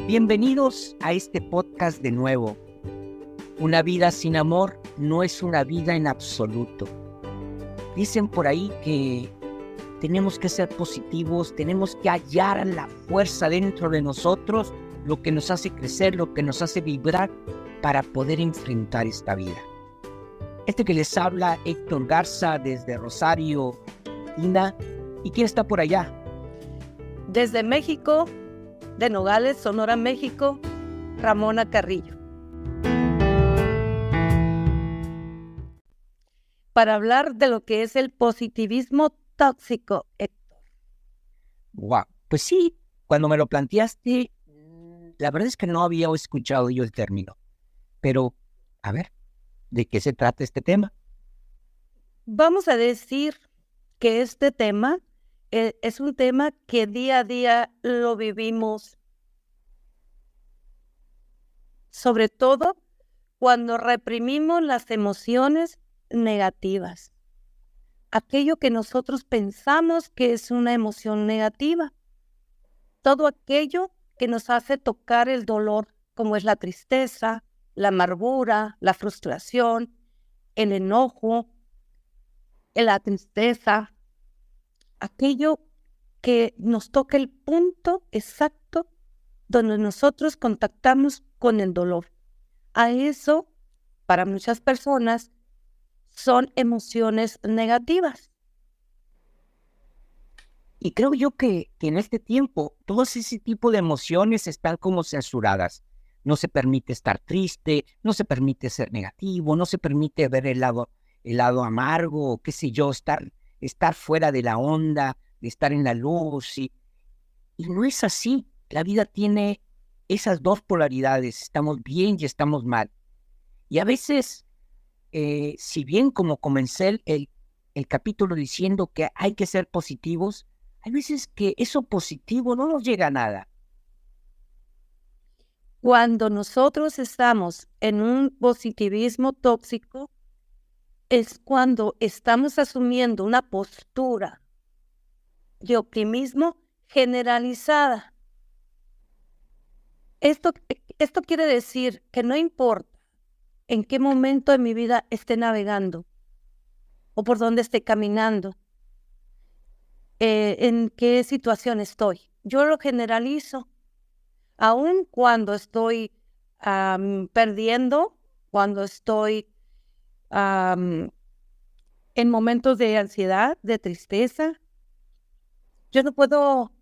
Bienvenidos a este podcast de nuevo. Una vida sin amor no es una vida en absoluto. Dicen por ahí que tenemos que ser positivos, tenemos que hallar la fuerza dentro de nosotros, lo que nos hace crecer, lo que nos hace vibrar para poder enfrentar esta vida. Este que les habla, Héctor Garza, desde Rosario, Argentina. ¿Y quién está por allá? Desde México, de Nogales, Sonora, México, Ramona Carrillo. Para hablar de lo que es el positivismo tóxico, Héctor. Wow, pues sí, cuando me lo planteaste, la verdad es que no había escuchado yo el término. Pero, a ver, ¿de qué se trata este tema? Vamos a decir que este tema es un tema que día a día lo vivimos, sobre todo cuando reprimimos las emociones negativas. Aquello que nosotros pensamos que es una emoción negativa. Todo aquello que nos hace tocar el dolor, como es la tristeza, la amargura, la frustración, el enojo, la tristeza, aquello que nos toca el punto exacto donde nosotros contactamos con el dolor. A eso, para muchas personas, son emociones negativas. Y creo yo que en este tiempo, todos ese tipo de emociones están como censuradas. No se permite estar triste, no se permite ser negativo, no se permite ver el lado amargo, o qué sé yo, estar fuera de la onda, de estar en la luz. Y no es así. La vida tiene esas dos polaridades, estamos bien y estamos mal. Y a veces, si bien como comencé el capítulo diciendo que hay que ser positivos, hay veces que eso positivo no nos llega a nada. Cuando nosotros estamos en un positivismo tóxico, es cuando estamos asumiendo una postura de optimismo generalizada. Esto quiere decir que no importa en qué momento de mi vida esté navegando o por dónde esté caminando, en qué situación estoy. Yo lo generalizo, aun cuando estoy perdiendo, cuando estoy en momentos de ansiedad, de tristeza. Yo no puedo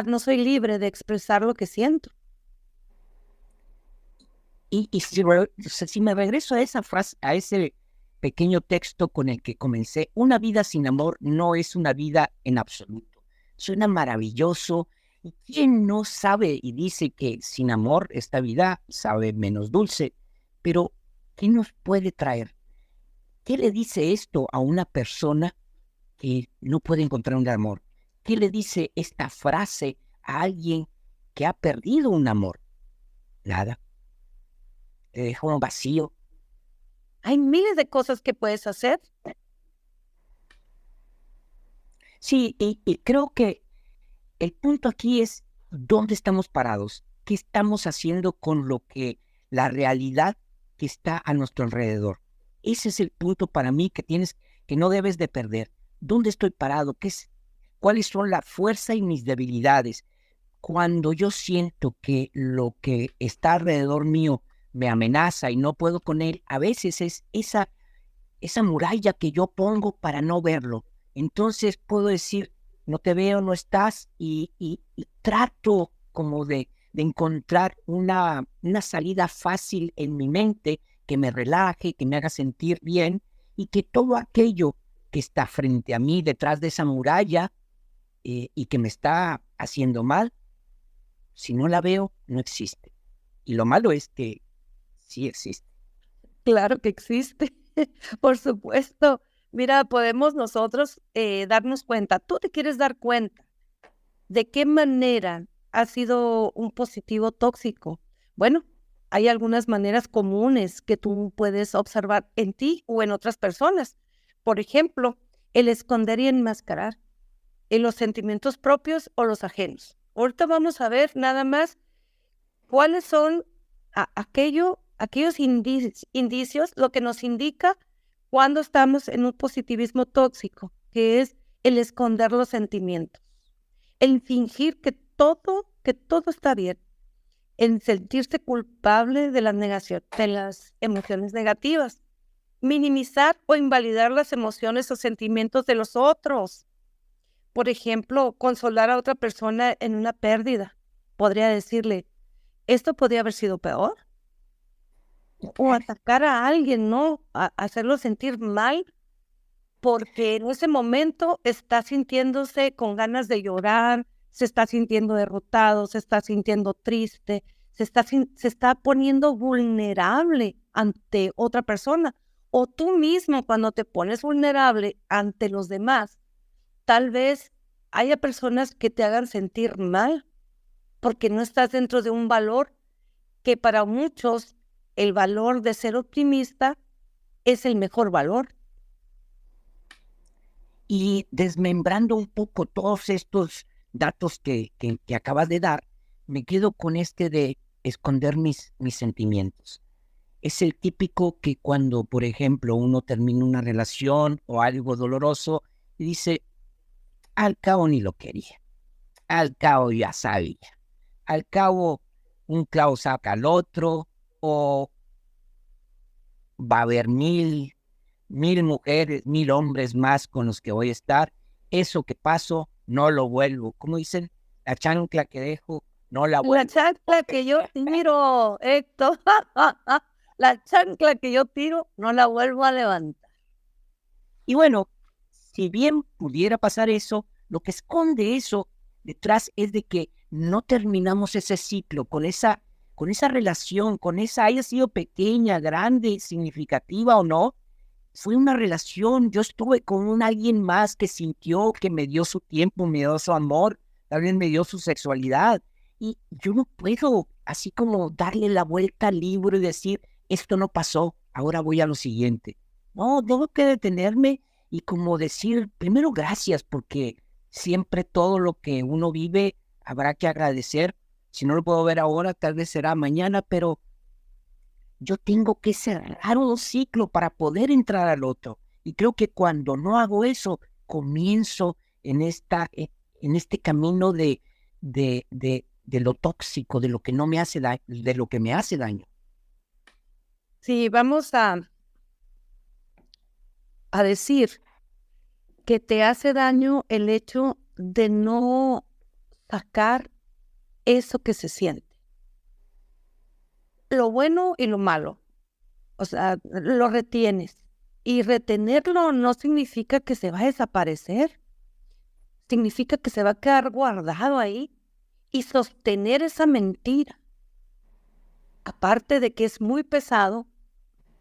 no soy libre de expresar lo que siento. Y si me regreso a esa frase, a ese pequeño texto con el que comencé, una vida sin amor no es una vida en absoluto. Suena maravilloso. ¿Y quién no sabe y dice que sin amor esta vida sabe menos dulce? Pero, ¿qué nos puede traer? ¿Qué le dice esto a una persona que no puede encontrar un amor? ¿Qué le dice esta frase a alguien que ha perdido un amor? Nada. Te deja uno vacío. Hay miles de cosas que puedes hacer. Sí, y creo que el punto aquí es dónde estamos parados, qué estamos haciendo con lo que la realidad que está a nuestro alrededor. Ese es el punto para mí que no debes de perder. ¿Dónde estoy parado? ¿Cuáles son la fuerza y mis debilidades? Cuando yo siento que lo que está alrededor mío me amenaza y no puedo con él, a veces es esa muralla que yo pongo para no verlo. Entonces puedo decir, no te veo, no estás, y trato como de encontrar una salida fácil en mi mente que me relaje, que me haga sentir bien, y que todo aquello que está frente a mí, detrás de esa muralla, y que me está haciendo mal, si no la veo, no existe. Y lo malo es que sí existe. Claro que existe, por supuesto. Mira, podemos nosotros darnos cuenta. Tú te quieres dar cuenta de qué manera ha sido un positivo tóxico. Bueno, hay algunas maneras comunes que tú puedes observar en ti o en otras personas. Por ejemplo, el esconder y enmascarar en los sentimientos propios o los ajenos. Ahorita vamos a ver nada más ¿Cuáles son aquellos indicios, lo que nos indica cuando estamos en un positivismo tóxico, que es el esconder los sentimientos, el fingir que todo está bien, en sentirse culpable de de las emociones negativas, minimizar o invalidar las emociones o sentimientos de los otros? Por ejemplo, consolar a otra persona en una pérdida. Podría decirle, esto podría haber sido peor. O atacar a alguien, ¿no? Hacerlo sentir mal, porque en ese momento está sintiéndose con ganas de llorar, se está sintiendo derrotado, se está sintiendo triste, se está poniendo vulnerable ante otra persona. O tú mismo, cuando te pones vulnerable ante los demás, tal vez haya personas que te hagan sentir mal porque no estás dentro de un valor que para muchos el valor de ser optimista es el mejor valor. Y desmembrando un poco todos estos datos que acabas de dar, me quedo con este de esconder mis sentimientos. Es el típico que cuando, por ejemplo, uno termina una relación o algo doloroso y dice, al cabo ni lo quería, al cabo ya sabía, al cabo un clavo saca al otro, o va a haber mil mujeres, 1000 hombres más con los que voy a estar. Eso que paso, no lo vuelvo. ¿Cómo dicen? La chancla que dejo, no la vuelvo. La chancla que yo tiro, Héctor, la chancla que yo tiro, no la vuelvo a levantar. Y bueno, si bien pudiera pasar eso, lo que esconde eso detrás es de que no terminamos ese ciclo con esa relación, con esa, haya sido pequeña, grande, significativa o no. Fue una relación, yo estuve con alguien más que sintió, que me dio su tiempo, me dio su amor, también me dio su sexualidad. Y yo no puedo así como darle la vuelta al libro y decir, esto no pasó, ahora voy a lo siguiente. No, tengo que detenerme y como decir, primero gracias, porque siempre todo lo que uno vive habrá que agradecer. Si no lo puedo ver ahora, tal vez será mañana, pero yo tengo que cerrar un ciclo para poder entrar al otro. Y creo que cuando no hago eso, comienzo en este camino de lo tóxico, de lo que no me hace daño, de lo que me hace daño. Sí, vamos a decir que te hace daño el hecho de no sacar eso que se siente. Lo bueno y lo malo. O sea, lo retienes. Y retenerlo no significa que se va a desaparecer. Significa que se va a quedar guardado ahí y sostener esa mentira. Aparte de que es muy pesado,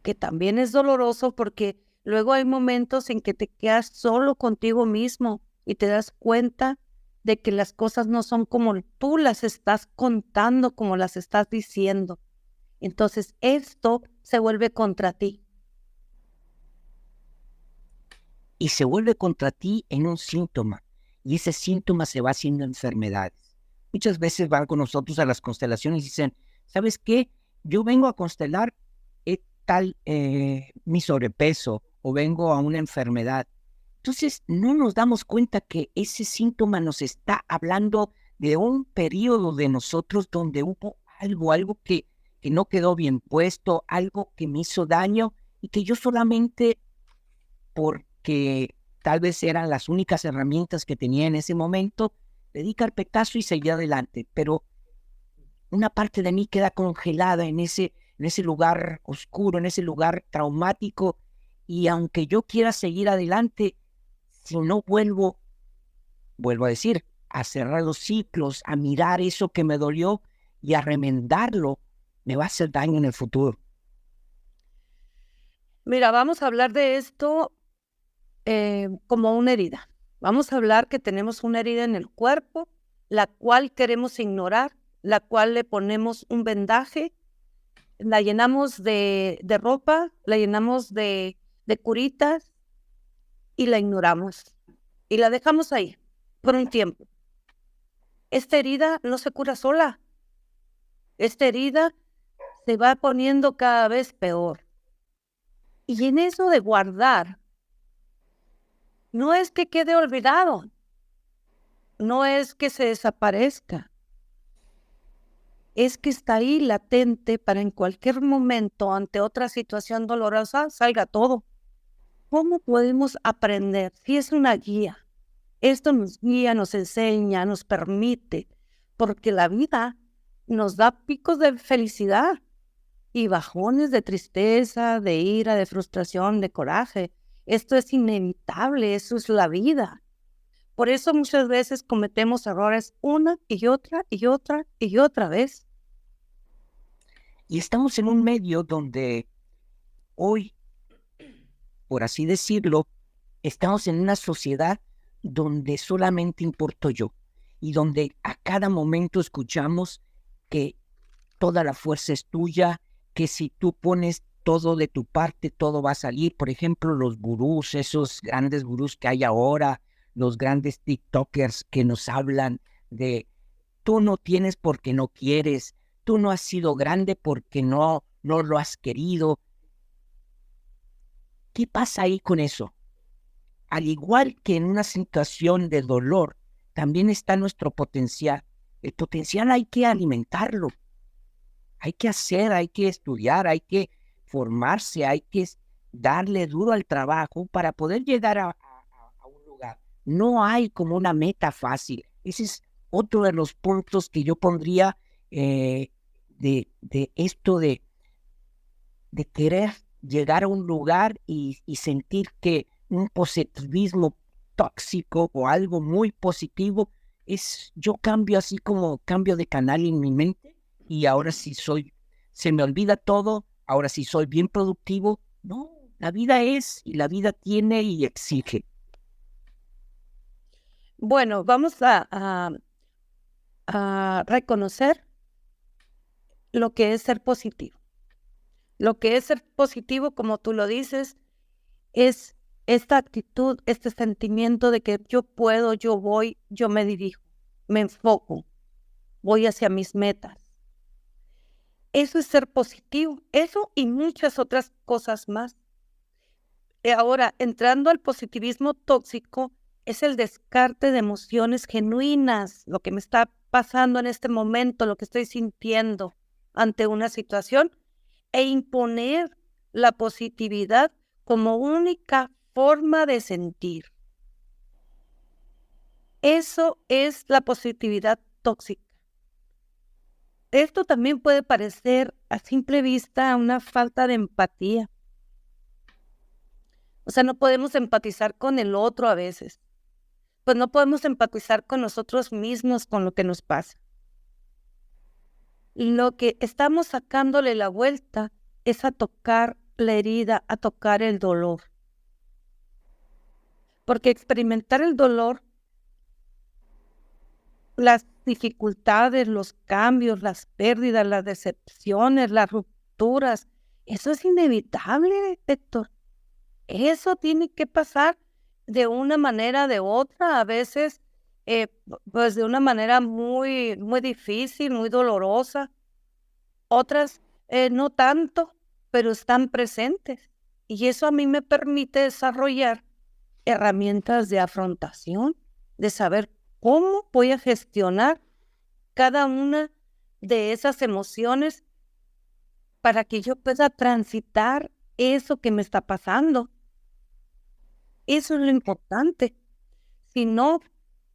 que también es doloroso porque luego hay momentos en que te quedas solo contigo mismo y te das cuenta de que las cosas no son como tú las estás contando, como las estás diciendo. Entonces esto se vuelve contra ti. Y se vuelve contra ti en un síntoma. Y ese síntoma se va haciendo enfermedades. Muchas veces van con nosotros a las constelaciones y dicen, ¿sabes qué? Yo vengo a constelar mi sobrepeso o vengo a una enfermedad. Entonces no nos damos cuenta que ese síntoma nos está hablando de un periodo de nosotros donde hubo algo que no quedó bien puesto, algo que me hizo daño y que yo solamente porque tal vez eran las únicas herramientas que tenía en ese momento, le di carpetazo y seguí adelante, pero una parte de mí queda congelada en ese lugar oscuro, en ese lugar traumático, y aunque yo quiera seguir adelante, si no vuelvo a decir, a cerrar los ciclos, a mirar eso que me dolió y a remendarlo, me va a hacer daño en el futuro. Mira, vamos a hablar de esto como una herida. Vamos a hablar que tenemos una herida en el cuerpo, la cual queremos ignorar, la cual le ponemos un vendaje, la llenamos de ropa, la llenamos de curitas y la ignoramos. Y la dejamos ahí por un tiempo. Esta herida no se cura sola. esta herida se va poniendo cada vez peor. Y en eso de guardar, no es que quede olvidado, no es que se desaparezca, es que está ahí latente para en cualquier momento, ante otra situación dolorosa, salga todo. ¿Cómo podemos aprender? Si es una guía, esto nos guía, nos enseña, nos permite, porque la vida nos da picos de felicidad y bajones de tristeza, de ira, de frustración, de coraje. Esto es inevitable, eso es la vida. Por eso muchas veces cometemos errores una y otra y otra y otra vez. Y estamos en un medio donde hoy, por así decirlo, estamos en una sociedad donde solamente importo yo y donde a cada momento escuchamos que toda la fuerza es tuya, que si tú pones todo de tu parte, todo va a salir. Por ejemplo, los gurús, esos grandes gurús que hay ahora, los grandes TikTokers que nos hablan de tú no tienes porque no quieres, tú no has sido grande porque no lo has querido. ¿Qué pasa ahí con eso? Al igual que en una situación de dolor, también está nuestro potencial. El potencial hay que alimentarlo, hay que hacer, hay que estudiar, hay que formarse, hay que darle duro al trabajo para poder llegar a un lugar. No hay como una meta fácil. Ese es otro de los puntos que yo pondría de esto de querer llegar a un lugar y sentir que un positivismo tóxico o algo muy positivo es, yo cambio así como cambio de canal en mi mente y ahora sí se me olvida todo, ahora sí soy bien productivo. No, la vida es y la vida tiene y exige. Bueno, vamos a reconocer lo que es ser positivo. Lo que es ser positivo, como tú lo dices, es esta actitud, este sentimiento de que yo puedo, yo voy, yo me dirijo, me enfoco, voy hacia mis metas. Eso es ser positivo, eso y muchas otras cosas más. Ahora, entrando al positivismo tóxico, es el descarte de emociones genuinas, lo que me está pasando en este momento, lo que estoy sintiendo ante una situación, e imponer la positividad como única forma de sentir. Eso es la positividad tóxica. Esto también puede parecer a simple vista una falta de empatía. O sea, no podemos empatizar con el otro a veces. Pues no podemos empatizar con nosotros mismos, con lo que nos pasa. Lo que estamos sacándole la vuelta es a tocar la herida, a tocar el dolor. Porque experimentar el dolor, las dificultades, los cambios, las pérdidas, las decepciones, las rupturas, eso es inevitable, Héctor. Eso tiene que pasar de una manera o de otra, a veces pues de una manera muy, muy difícil, muy dolorosa. Otras no tanto, pero están presentes. Y eso a mí me permite desarrollar herramientas de afrontación, de saber cómo voy a gestionar cada una de esas emociones para que yo pueda transitar eso que me está pasando. Eso es lo importante. Si no,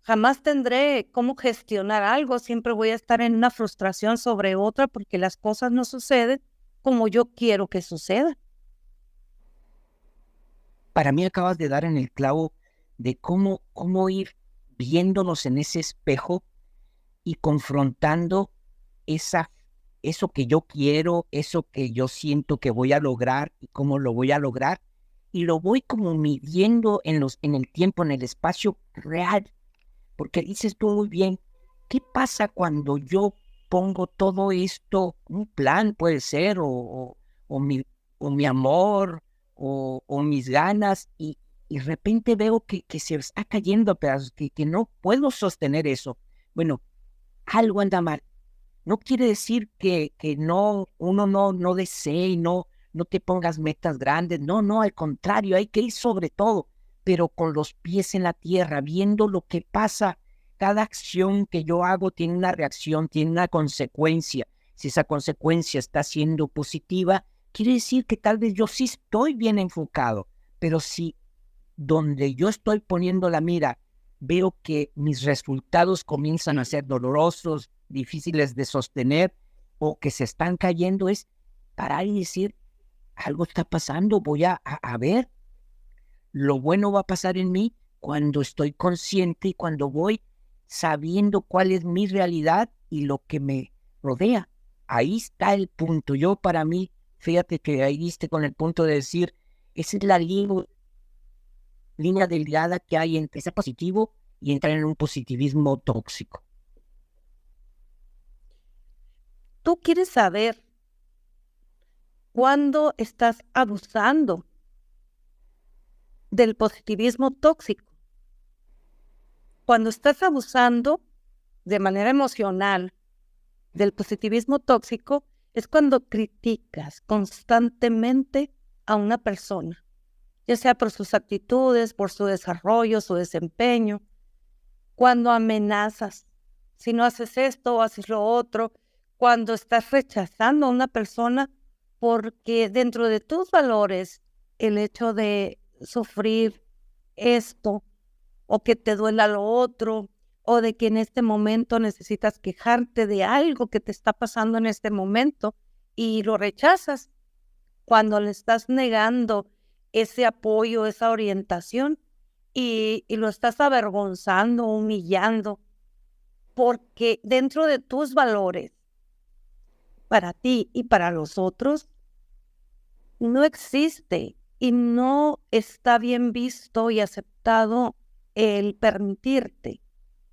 jamás tendré cómo gestionar algo. Siempre voy a estar en una frustración sobre otra porque las cosas no suceden como yo quiero que sucedan. Para mí acabas de dar en el clavo de cómo ir viéndonos en ese espejo y confrontando eso que yo quiero, eso que yo siento que voy a lograr y cómo lo voy a lograr. Y lo voy como midiendo en el tiempo, en el espacio real. Porque dices tú muy bien, ¿qué pasa cuando yo pongo todo esto, un plan puede ser, o mi amor, o mis ganas, y de repente veo que se está cayendo a pedazos, que no puedo sostener eso? Bueno, algo anda mal. no quiere decir que no, uno no desee y no te pongas metas grandes. No, no, al contrario, hay que ir sobre todo, pero con los pies en la tierra, viendo lo que pasa. Cada acción que yo hago tiene una reacción, tiene una consecuencia. Si esa consecuencia está siendo positiva, quiere decir que tal vez yo sí estoy bien enfocado, pero si donde yo estoy poniendo la mira veo que mis resultados comienzan a ser dolorosos, difíciles de sostener o que se están cayendo, es parar y decir, algo está pasando, voy a ver, lo bueno va a pasar en mí cuando estoy consciente y cuando voy sabiendo cuál es mi realidad y lo que me rodea. Ahí está el punto. Yo para mí, fíjate que ahí diste con el punto de decir, esa es la línea delgada que hay entre ser positivo y entrar en un positivismo tóxico. Tú quieres saber cuándo estás abusando del positivismo tóxico. Cuando estás abusando de manera emocional del positivismo tóxico, es cuando criticas constantemente a una persona, ya sea por sus actitudes, por su desarrollo, su desempeño, cuando amenazas, si no haces esto o haces lo otro, cuando estás rechazando a una persona porque dentro de tus valores el hecho de sufrir esto o que te duela lo otro o de que en este momento necesitas quejarte de algo que te está pasando en este momento y lo rechazas, cuando le estás negando ese apoyo, esa orientación y lo estás avergonzando, humillando, porque dentro de tus valores, para ti y para los otros, no existe y no está bien visto y aceptado el permitirte,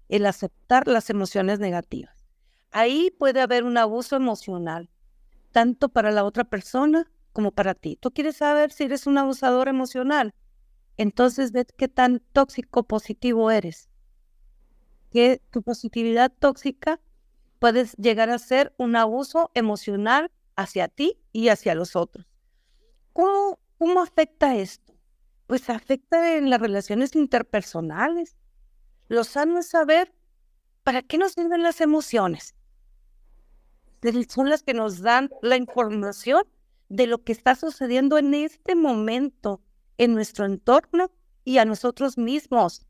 el aceptar las emociones negativas. Ahí puede haber un abuso emocional, tanto para la otra persona como para ti. ¿Tú quieres saber si eres un abusador emocional? Entonces ve qué tan tóxico positivo eres. Que tu positividad tóxica puede llegar a ser un abuso emocional hacia ti y hacia los otros. ¿Cómo afecta esto? Pues afecta en las relaciones interpersonales. Lo sano es saber para qué nos sirven las emociones. Son las que nos dan la información de lo que está sucediendo en este momento, en nuestro entorno y a nosotros mismos.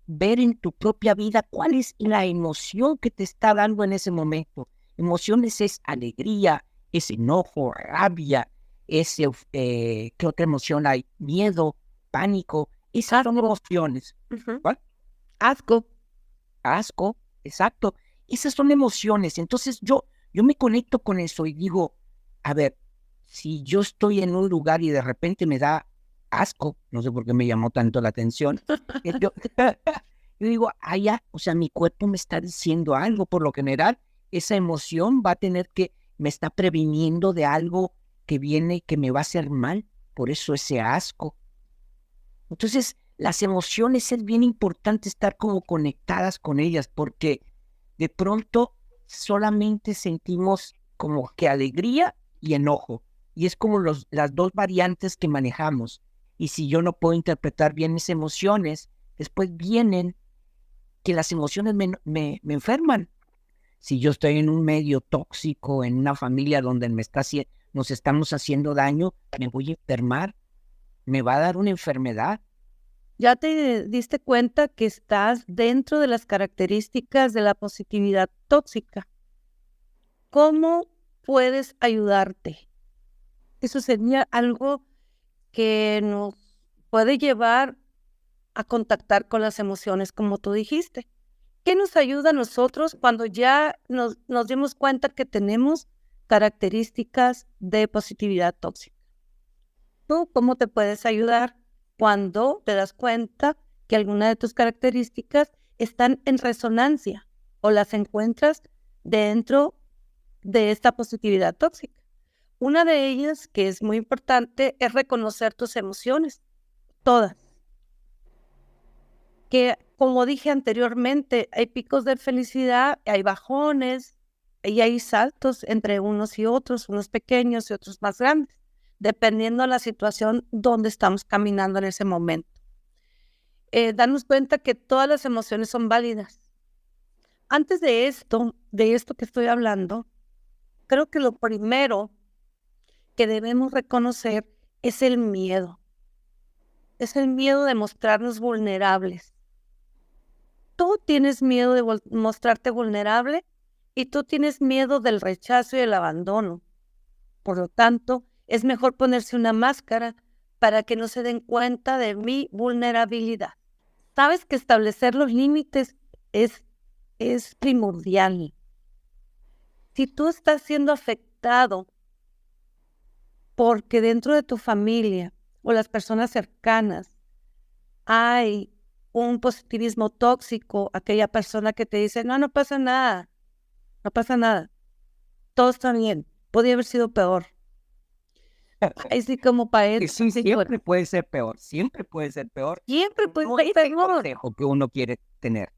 Ver en tu propia vida cuál es la emoción que te está dando en ese momento. Emociones es alegría, es enojo, rabia, ¿qué otra emoción hay? Miedo, pánico. Esas son emociones. ¿Cuál? Asco. Asco, exacto. Esas son emociones. Entonces yo me conecto con eso y digo, a ver, si yo estoy en un lugar y de repente me da asco, no sé por qué me llamó tanto la atención, yo digo, o sea, mi cuerpo me está diciendo algo. Por lo general, esa emoción va a tener me está previniendo de algo que viene y que me va a hacer mal. Por eso ese asco. Entonces, las emociones es bien importante estar como conectadas con ellas, porque de pronto solamente sentimos como que alegría y enojo. Y es como las dos variantes que manejamos. Y si yo no puedo interpretar bien mis emociones, después vienen que las emociones me enferman. Si yo estoy en un medio tóxico, en una familia donde nos estamos haciendo daño, me voy a enfermar, me va a dar una enfermedad. Ya te diste cuenta que estás dentro de las características de la positividad tóxica. ¿Cómo puedes ayudarte? Eso sería algo que nos puede llevar a contactar con las emociones, como tú dijiste. ¿Qué nos ayuda a nosotros cuando ya nos dimos cuenta que tenemos características de positividad tóxica? ¿Tú cómo te puedes ayudar cuando te das cuenta que alguna de tus características están en resonancia o las encuentras dentro de esta positividad tóxica? Una de ellas, que es muy importante, es reconocer tus emociones, todas. que, como dije anteriormente, hay picos de felicidad, hay bajones y hay saltos entre unos y otros, unos pequeños y otros más grandes, dependiendo de la situación donde estamos caminando en ese momento. Darnos cuenta que todas las emociones son válidas. Antes de esto que estoy hablando, creo que lo primero que debemos reconocer es el miedo. Es el miedo de mostrarnos vulnerables. Tú tienes miedo de mostrarte vulnerable y tú tienes miedo del rechazo y el abandono. Por lo tanto, es mejor ponerse una máscara para que no se den cuenta de mi vulnerabilidad. Sabes que establecer los límites es primordial. Si tú estás siendo afectado porque dentro de tu familia o las personas cercanas hay un positivismo tóxico, aquella persona que te dice, no pasa nada, todo está bien, podría haber sido peor. Ahí sí como para él. Sí, siempre puede ser peor, siempre puede ser peor. Siempre puede No ser es el peor. consejo que uno quiere tener.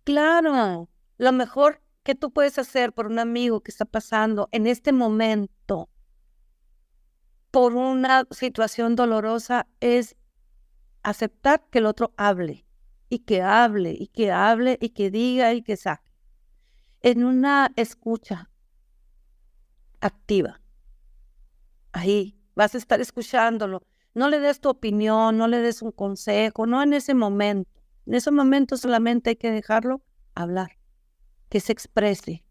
Claro, lo mejor que tú puedes hacer por un amigo que está pasando en este momento por una situación dolorosa es aceptar que el otro hable, y que hable, y que hable, y que diga, y que saque. En una escucha activa. Ahí vas a estar escuchándolo. No le des tu opinión, no le des un consejo, no en ese momento. En ese momento solamente hay que dejarlo hablar, que se exprese,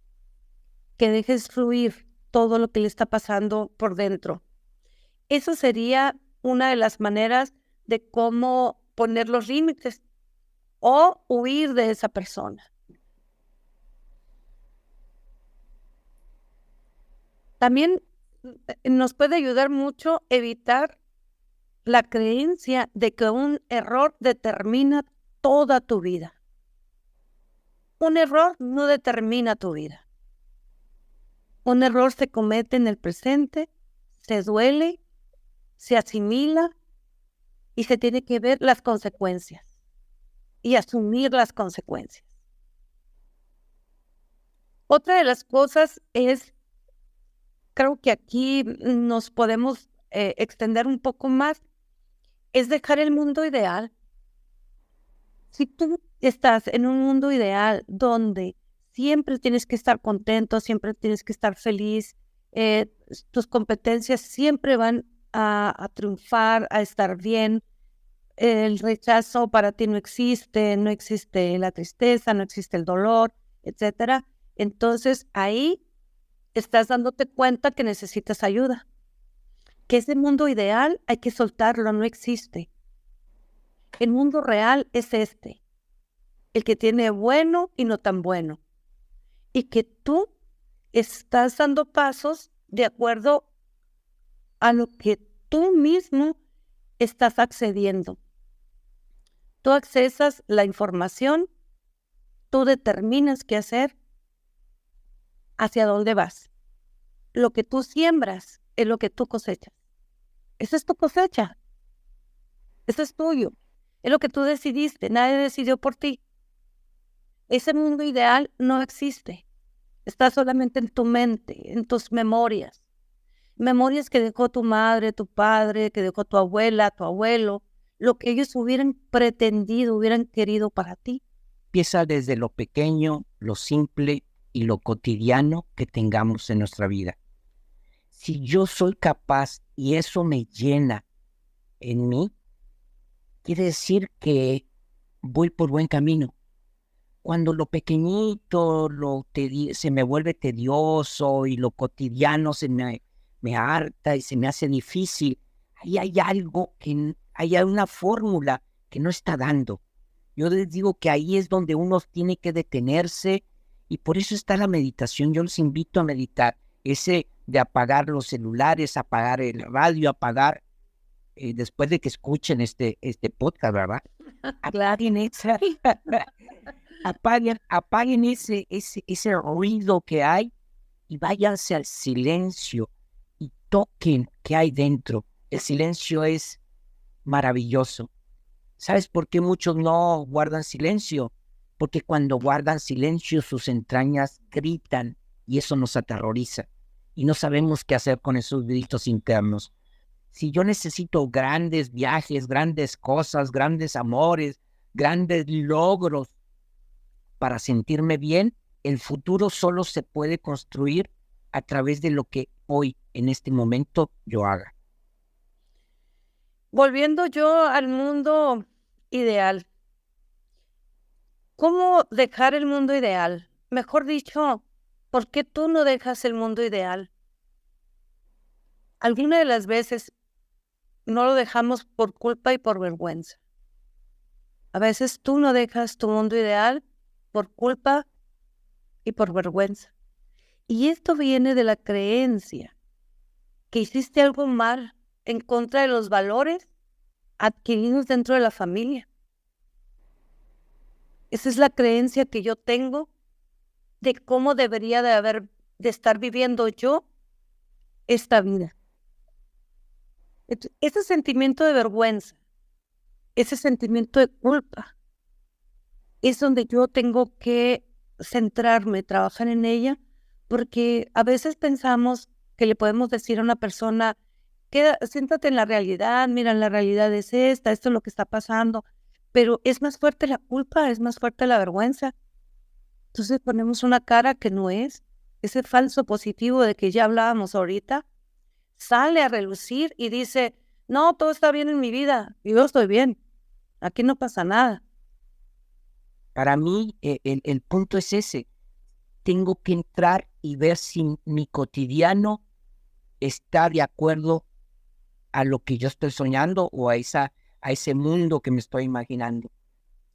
que dejes fluir todo lo que le está pasando por dentro. Eso sería una de las maneras de cómo poner los límites o huir de esa persona. También nos puede ayudar mucho evitar la creencia de que un error determina toda tu vida. Un error no determina tu vida. Un error se comete en el presente, se duele, se asimila y se tiene que ver las consecuencias y asumir las consecuencias. Otra de las cosas es, creo que aquí nos podemos extender un poco más, es dejar el mundo ideal. Si tú estás en un mundo ideal donde siempre tienes que estar contento, siempre tienes que estar feliz, tus competencias siempre van a triunfar, a estar bien, el rechazo para ti no existe la tristeza, no existe el dolor, etcétera. Entonces ahí estás dándote cuenta que necesitas ayuda, que ese mundo ideal hay que soltarlo, no existe. El mundo real es el que tiene bueno y no tan bueno, y que tú estás dando pasos de acuerdo a lo que tú mismo estás accediendo. Tú accesas la información, tú determinas qué hacer, hacia dónde vas. Lo que tú siembras es lo que tú cosechas. Esa es tu cosecha. Eso es tuyo. Es lo que tú decidiste. Nadie decidió por ti. Ese mundo ideal no existe. Está solamente en tu mente, en tus memorias. Memorias que dejó tu madre, tu padre, que dejó tu abuela, tu abuelo, lo que ellos hubieran pretendido, hubieran querido para ti. Empieza desde lo pequeño, lo simple y lo cotidiano que tengamos en nuestra vida. Si yo soy capaz y eso me llena en mí, quiere decir que voy por buen camino. Cuando lo pequeñito se me vuelve tedioso y lo cotidiano me harta y se me hace difícil, ahí hay algo hay una fórmula que no está dando. Yo les digo que ahí es donde uno tiene que detenerse y por eso está la meditación. Yo los invito a meditar, ese de apagar los celulares, apagar el radio, apagar, después de que escuchen este podcast, ¿verdad? Apaguen ese ruido que hay y váyanse al silencio y toquen qué hay dentro. El silencio es maravilloso. ¿Sabes por qué muchos no guardan silencio? Porque cuando guardan silencio sus entrañas gritan y eso nos aterroriza y no sabemos qué hacer con esos gritos internos. Si yo necesito grandes viajes, grandes cosas, grandes amores, grandes logros para sentirme bien, el futuro solo se puede construir a través de lo que hoy, en este momento, yo haga. Volviendo yo al mundo ideal. ¿Cómo dejar el mundo ideal? Mejor dicho, ¿por qué tú no dejas el mundo ideal? Algunas de las veces no lo dejamos por culpa y por vergüenza. A veces tú no dejas tu mundo ideal por culpa y por vergüenza. Y esto viene de la creencia que hiciste algo mal en contra de los valores adquiridos dentro de la familia. Esa es la creencia que yo tengo de cómo debería de estar viviendo yo esta vida. Ese sentimiento de vergüenza, ese sentimiento de culpa, es donde yo tengo que centrarme, trabajar en ella, porque a veces pensamos que le podemos decir a una persona, siéntate en la realidad, mira, la realidad es esta, esto es lo que está pasando, pero es más fuerte la culpa, es más fuerte la vergüenza. Entonces ponemos una cara que no es, ese falso positivo de que ya hablábamos ahorita, sale a relucir y dice, no, todo está bien en mi vida, y yo estoy bien, aquí no pasa nada. Para mí, el punto es ese. Tengo que entrar y ver si mi cotidiano está de acuerdo a lo que yo estoy soñando o a ese mundo que me estoy imaginando.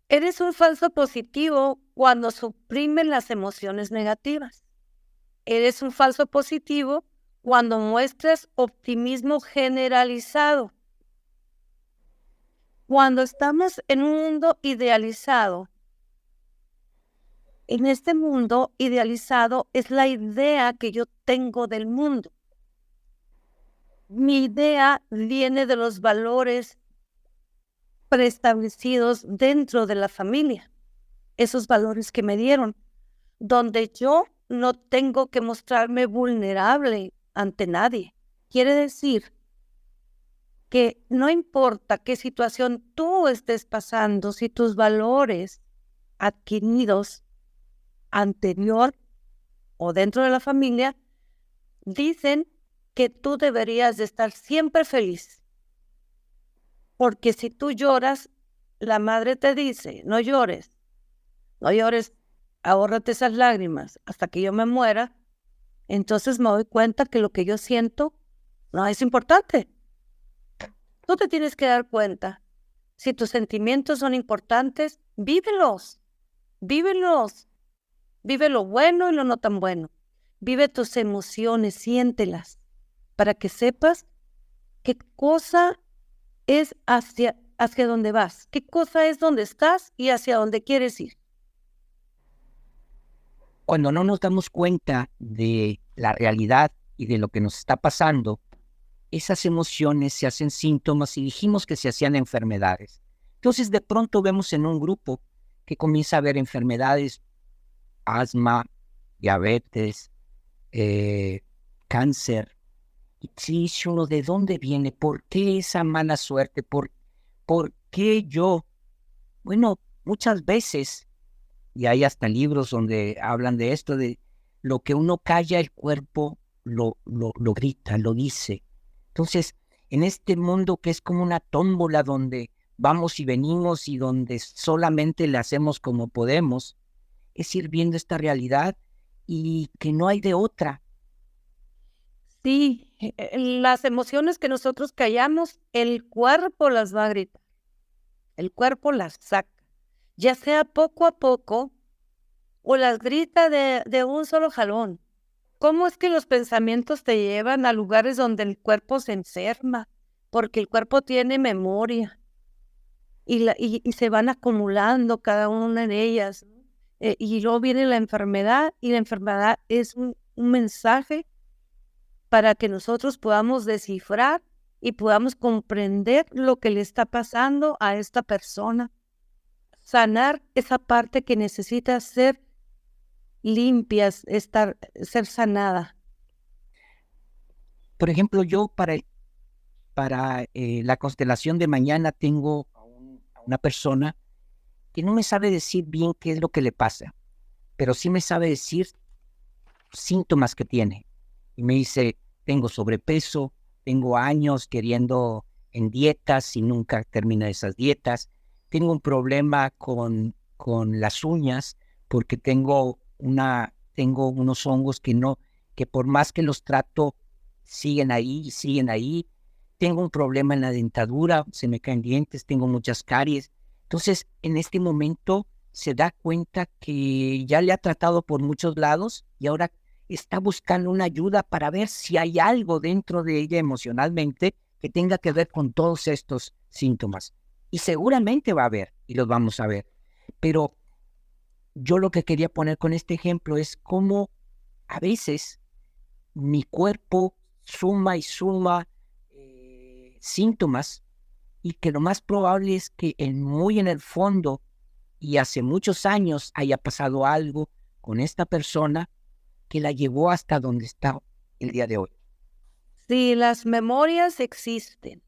Eres un falso positivo cuando suprimen las emociones negativas. Eres un falso positivo cuando muestras optimismo generalizado. Cuando estamos en un mundo idealizado, en este mundo idealizado es la idea que yo tengo del mundo. Mi idea viene de los valores preestablecidos dentro de la familia, esos valores que me dieron, donde yo no tengo que mostrarme vulnerable ante nadie. Quiere decir que no importa qué situación tú estés pasando, si tus valores adquiridos anterior o dentro de la familia dicen que tú deberías de estar siempre feliz. Porque si tú lloras, la madre te dice, no llores, ahórrate esas lágrimas hasta que yo me muera. Entonces me doy cuenta que lo que yo siento no es importante. Tú te tienes que dar cuenta. Si tus sentimientos son importantes, vívelos. Vive lo bueno y lo no tan bueno. Vive tus emociones, siéntelas, para que sepas qué cosa es hacia dónde vas, qué cosa es donde estás y hacia dónde quieres ir. Cuando no nos damos cuenta de la realidad y de lo que nos está pasando, esas emociones se hacen síntomas y dijimos que se hacían enfermedades. Entonces de pronto vemos en un grupo que comienza a haber enfermedades, asma, diabetes, cáncer. Y sí, dice uno, ¿de dónde viene? ¿Por qué esa mala suerte? ¿Por qué yo? Bueno, muchas veces, y hay hasta libros donde hablan de esto, de lo que uno calla, el cuerpo lo grita, lo dice. Entonces, en este mundo que es como una tómbola donde vamos y venimos y donde solamente le hacemos como podemos, es ir viendo esta realidad y que no hay de otra. Sí, las emociones que nosotros callamos, el cuerpo las va a gritar, el cuerpo las saca, ya sea poco a poco o las grita de un solo jalón. ¿Cómo es que los pensamientos te llevan a lugares donde el cuerpo se enferma? Porque el cuerpo tiene memoria y se van acumulando cada una de ellas. Y luego viene la enfermedad y la enfermedad es un mensaje para que nosotros podamos descifrar y podamos comprender lo que le está pasando a esta persona. Sanar esa parte que necesita ser limpia, ser sanada. Por ejemplo, yo para la constelación de mañana tengo a una persona que no me sabe decir bien qué es lo que le pasa, pero sí me sabe decir síntomas que tiene. Y me dice, tengo sobrepeso, tengo años queriendo en dietas y nunca termino esas dietas. Tengo un problema con las uñas porque tengo unos hongos que por más que los trato, siguen ahí y siguen ahí. Tengo un problema en la dentadura, se me caen dientes, tengo muchas caries. Entonces, en este momento se da cuenta que ya le ha tratado por muchos lados y ahora está buscando una ayuda para ver si hay algo dentro de ella emocionalmente que tenga que ver con todos estos síntomas. Y seguramente va a haber, y los vamos a ver. Pero yo lo que quería poner con este ejemplo es cómo a veces mi cuerpo suma y suma síntomas y que lo más probable es que muy en el fondo y hace muchos años haya pasado algo con esta persona que la llevó hasta donde está el día de hoy. Sí, las memorias existen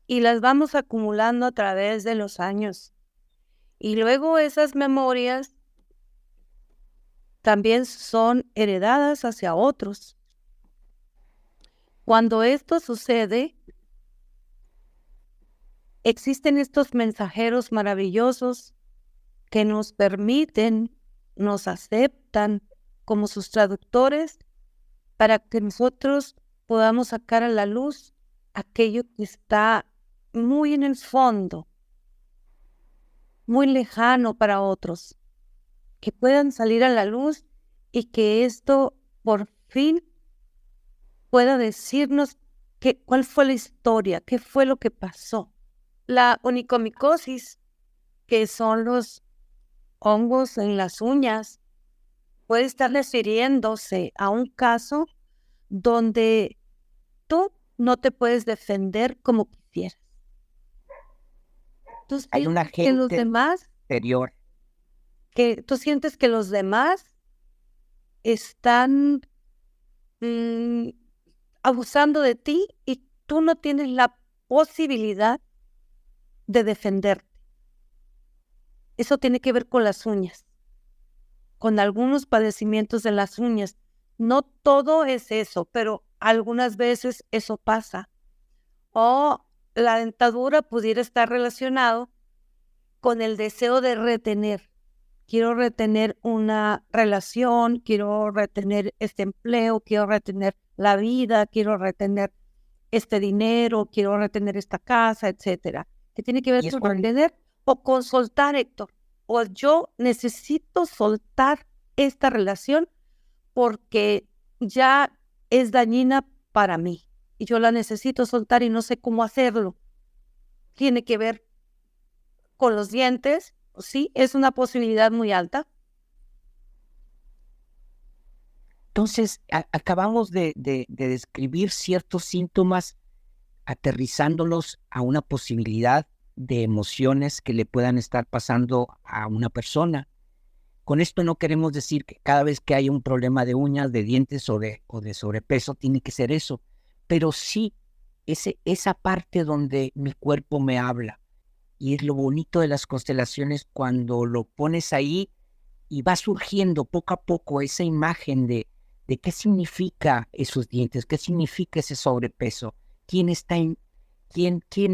y las vamos acumulando a través de los años. Y luego esas memorias también son heredadas hacia otros. Cuando esto sucede, existen estos mensajeros maravillosos que nos permiten, nos aceptan como sus traductores para que nosotros podamos sacar a la luz aquello que está muy en el fondo, muy lejano para otros, que puedan salir a la luz y que esto por fin pueda decirnos cuál fue la historia, qué fue lo que pasó. La onicomicosis, que son los hongos en las uñas, puede estar refiriéndose a un caso donde tú no te puedes defender como quisieras. Hay un agente que los demás, exterior. que tú sientes que los demás están abusando de ti y tú no tienes la posibilidad de defenderte. Eso tiene que ver con las uñas, con algunos padecimientos de las uñas. No todo es eso, pero algunas veces eso pasa. O la dentadura pudiera estar relacionado con el deseo de retener. Quiero retener una relación, quiero retener este empleo, quiero retener la vida, quiero retener este dinero, quiero retener esta casa, etcétera. ¿Qué tiene que ver con retener o con soltar, Héctor? O yo necesito soltar esta relación porque ya es dañina para mí y yo la necesito soltar y no sé cómo hacerlo. Tiene que ver con los dientes, sí, es una posibilidad muy alta. Entonces, acabamos de describir ciertos síntomas aterrizándolos a una posibilidad de emociones que le puedan estar pasando a una persona. Con esto no queremos decir que cada vez que hay un problema de uñas, de dientes o de sobrepeso tiene que ser eso, pero sí esa parte donde mi cuerpo me habla. Y es lo bonito de las constelaciones cuando lo pones ahí y va surgiendo poco a poco esa imagen de qué significa esos dientes, qué significa ese sobrepeso, quién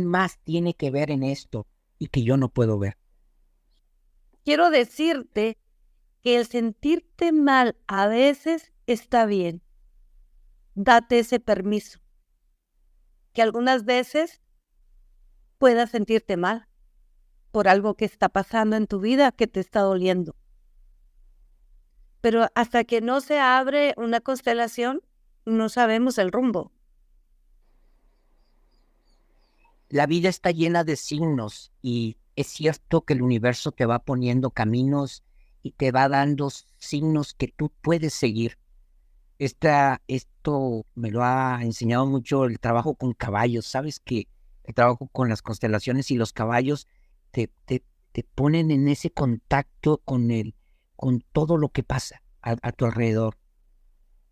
más tiene que ver en esto y que yo no puedo ver. Quiero decirte que el sentirte mal a veces está bien. Date ese permiso. Que algunas veces puedas sentirte mal por algo que está pasando en tu vida que te está doliendo. Pero hasta que no se abre una constelación, no sabemos el rumbo. La vida está llena de signos y es cierto que el universo te va poniendo caminos y te va dando signos que tú puedes seguir. Esta esto me lo ha enseñado mucho el trabajo con caballos. Sabes que el trabajo con las constelaciones y los caballos te ponen en ese contacto con todo lo que pasa a tu alrededor.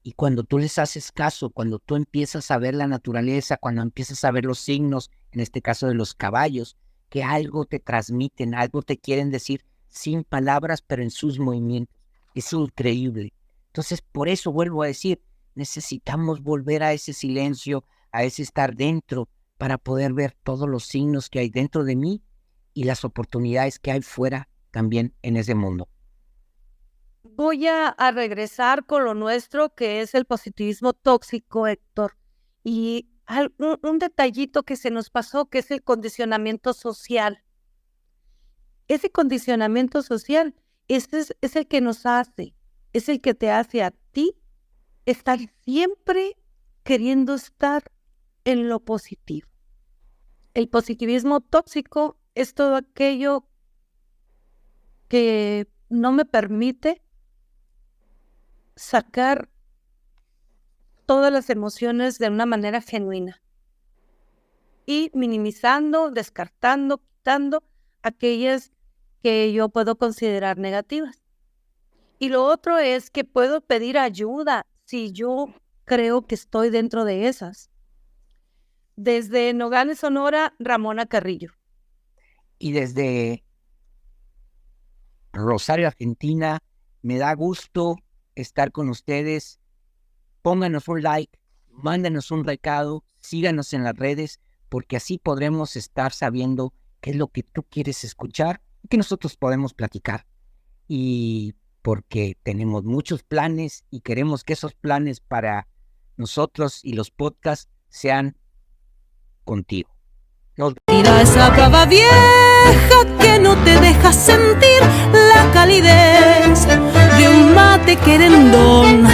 Y cuando tú les haces caso, cuando tú empiezas a ver la naturaleza, cuando empiezas a ver los signos, en este caso de los caballos, que algo te transmiten, algo te quieren decir sin palabras, pero en sus movimientos. Es increíble. Entonces, por eso vuelvo a decir, necesitamos volver a ese silencio, a ese estar dentro, para poder ver todos los signos que hay dentro de mí y las oportunidades que hay fuera también en ese mundo. Voy a regresar con lo nuestro, que es el positivismo tóxico, Héctor. Y un detallito que se nos pasó, que es el condicionamiento social. Ese condicionamiento social es el que nos hace, es el que te hace a ti estar siempre queriendo estar en lo positivo. El positivismo tóxico es todo aquello que no me permite sacar todas las emociones de una manera genuina y minimizando, descartando, quitando aquellas que yo puedo considerar negativas. Y lo otro es que puedo pedir ayuda si yo creo que estoy dentro de esas. Desde Nogales, Sonora, Ramona Carrillo. Y desde Rosario, Argentina, me da gusto estar con ustedes. Pónganos un like, mándenos un recado, síganos en las redes, porque así podremos estar sabiendo qué es lo que tú quieres escuchar y que nosotros podemos platicar. Y porque tenemos muchos planes y queremos que esos planes para nosotros y los podcasts sean contigo. Tira esa baba vieja que no te deja sentir la calidez de un mate querendón.